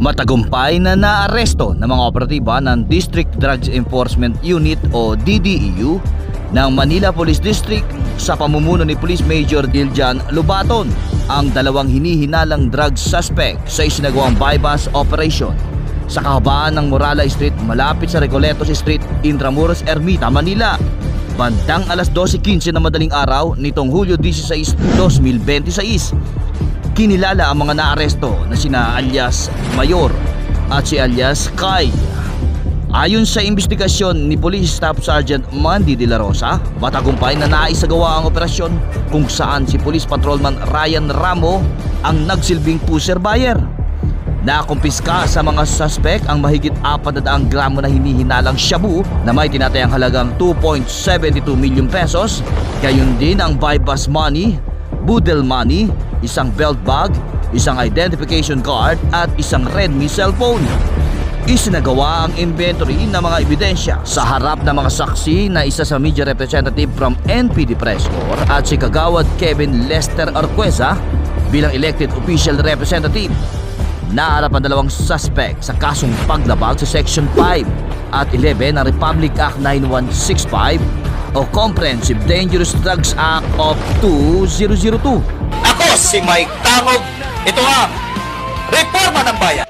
Matagumpay na naaresto ng mga operatiba ng District Drugs Enforcement Unit o DDEU ng Manila Police District sa pamumuno ni Police Major Diljan Lubaton ang dalawang hinihinalang drug suspect sa isinagawang bypass operation sa kahabaan ng Morala Street malapit sa Recoletos Street, Intramuros, Ermita, Manila. Bandang alas 12:15 na madaling araw nitong Hulyo 16, 2026. Kinilala ang mga naaresto na sina alias Mayor at si alias Kai. Ayon sa investigasyon ni Police Staff Sergeant Mandy De La Rosa, matagumpay na naisagawa ang operasyon kung saan si Police Patrolman Ryan Ramo ang nagsilbing pusher buyer. Nakumpiska sa mga suspect ang mahigit 400 gramo na hinihinalang shabu na may tinatayang halagang 2.72 million pesos, gayon din ang bypass money, boodle money, isang belt bag, isang identification card at isang Redmi cellphone. Isinagawa ang inventory ng mga ebidensya sa harap ng mga saksi na isa sa media representative from NPD Press Corps at si Kagawad Kevin Lester Arqueza bilang elected official representative. Naharap ang dalawang suspect sa kasong paglabag sa Section 5 at 11 ng Republic Act 9165 o Comprehensive Dangerous Drugs Act of 2002. Ako si Mike Tangog. Ito ang Reforma ng Bayan.